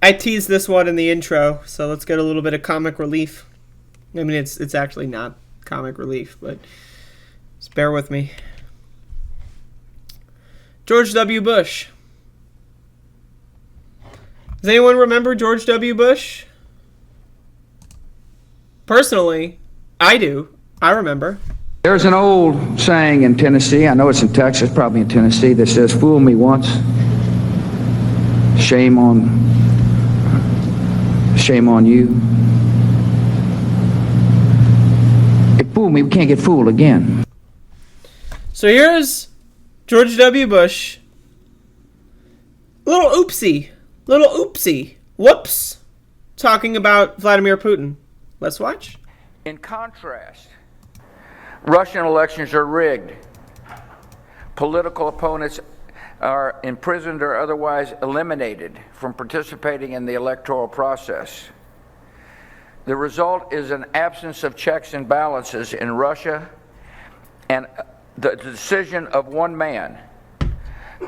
I teased this one in the intro, so let's get a little bit of comic relief. I mean, it's actually not comic relief, but just bear with me. George W. Bush. Does anyone remember George W. Bush? Personally, I do. I remember. There's an old saying in Tennessee, I know it's in Texas, probably in Tennessee, that says, "Fool me once, shame on you. If fool me, we can't get fooled again." So here's George W. Bush. Little oopsie. Whoops. Talking about Vladimir Putin. Let's watch. In contrast, Russian elections are rigged. Political opponents are imprisoned or otherwise eliminated from participating in the electoral process. The result is an absence of checks and balances in Russia and the decision of one man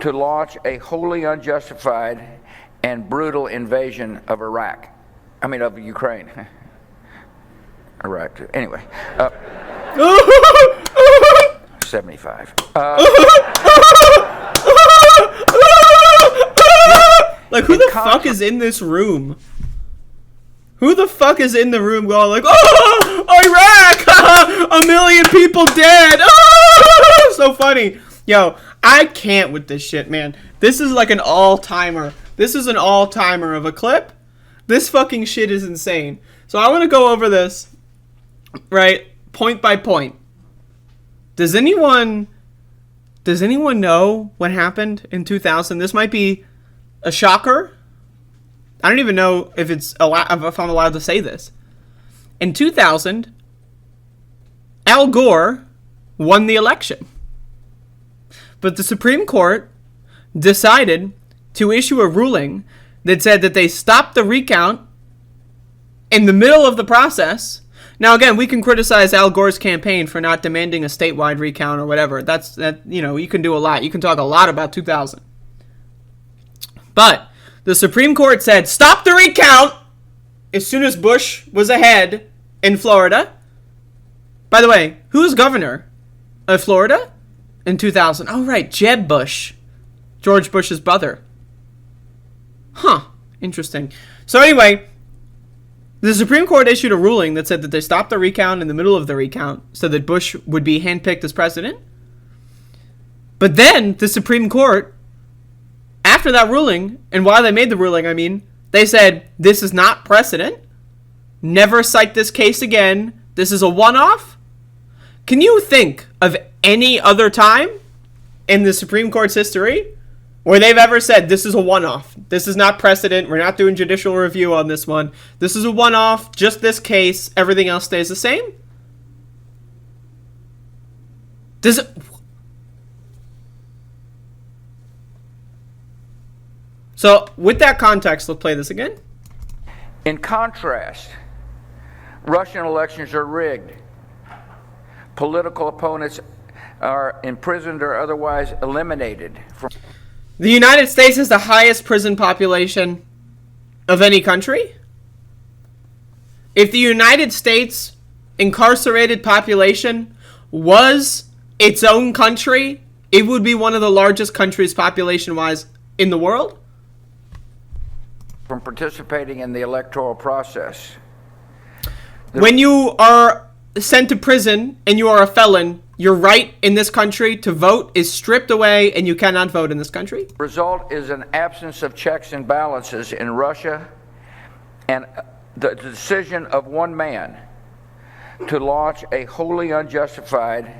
to launch a wholly unjustified and brutal invasion of of Ukraine. Iraq. Anyway. 75. Like, who the fuck is in this room? Who the fuck is in the room going like, "Oh, Iraq! 1 million people dead! Oh!" So funny. Yo, I can't with this shit, man. This is like an all-timer. This is an all-timer of a clip. This fucking shit is insane. So I want to go over this, right, point by point. Does anyone know what happened in 2000? This might be a shocker. I don't even know if if I'm allowed to say this. In 2000, Al Gore won the election. But the Supreme Court decided to issue a ruling that said that they stopped the recount in the middle of the process. Now, again, we can criticize Al Gore's campaign for not demanding a statewide recount or whatever. You can do a lot. You can talk a lot about 2000. But the Supreme Court said, stop the recount as soon as Bush was ahead in Florida. By the way, who's governor of Florida in 2000? Oh, right, Jeb Bush. George Bush's brother. Huh. Interesting. So anyway, the Supreme Court issued a ruling that said that they stopped the recount in the middle of the recount so that Bush would be handpicked as president. But then the Supreme Court, after that ruling, and while they made the ruling, they said, this is not precedent. Never cite this case again. This is a one-off. Can you think of any other time in the Supreme Court's history where they've ever said, this is a one-off? This is not precedent. We're not doing judicial review on this one. This is a one-off. Just this case. Everything else stays the same? Does it... So, with that context, let's play this again. In contrast, Russian elections are rigged. Political opponents are imprisoned or otherwise eliminated from... The United States has the highest prison population of any country. If the United States incarcerated population was its own country, it would be one of the largest countries population-wise in the world. From participating in the electoral process. When you are sent to prison and you are a felon, your right in this country to vote is stripped away and you cannot vote in this country. The result is an absence of checks and balances in Russia and the decision of one man to launch a wholly unjustified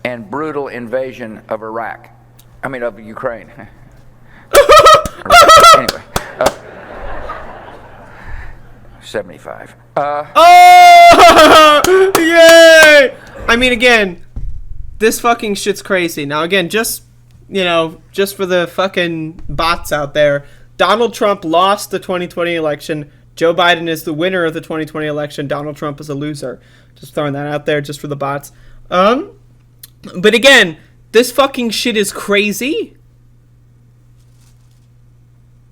and brutal invasion of of Ukraine. Anyway. 75. Yay! Again, this fucking shit's crazy. Now, again, just for the fucking bots out there, Donald Trump lost the 2020 election. Joe Biden is the winner of the 2020 election. Donald Trump is a loser. Just throwing that out there just for the bots. But again, this fucking shit is crazy.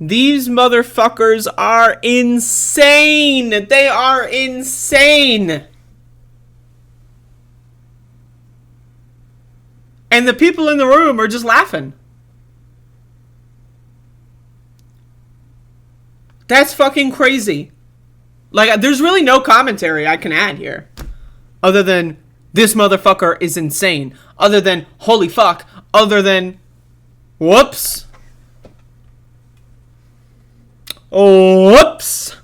These motherfuckers are insane. They are insane. And the people in the room are just laughing. That's fucking crazy. Like, there's really no commentary I can add here. Other than, this motherfucker is insane. Other than, holy fuck. Other than, whoops. Whoops.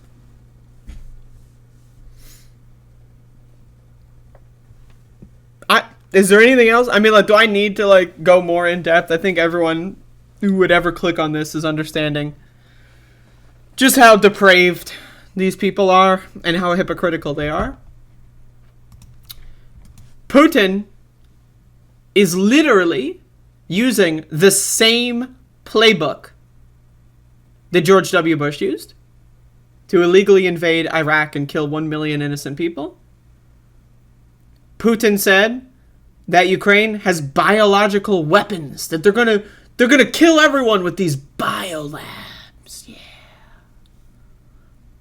Is there anything else? I mean, like, do I need to, like, go more in depth? I think everyone who would ever click on this is understanding just how depraved these people are and how hypocritical they are. Putin is literally using the same playbook that George W. Bush used to illegally invade Iraq and kill 1 million innocent people. Putin said that Ukraine has biological weapons, that they're gonna kill everyone with these biolabs. Yeah.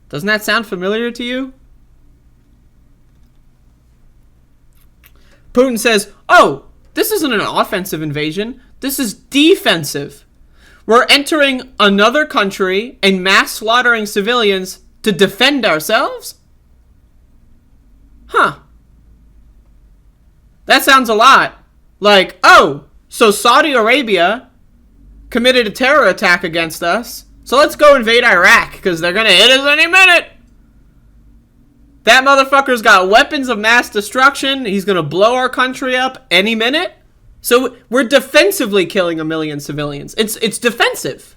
Doesn't that sound familiar to you? Putin says, oh, this isn't an offensive invasion. This is defensive. We're entering another country and mass slaughtering civilians to defend ourselves? Huh. That sounds a lot like, oh, so Saudi Arabia committed a terror attack against us, so let's go invade Iraq because they're going to hit us any minute. That motherfucker's got weapons of mass destruction. He's going to blow our country up any minute. So we're defensively killing 1 million civilians. It's defensive.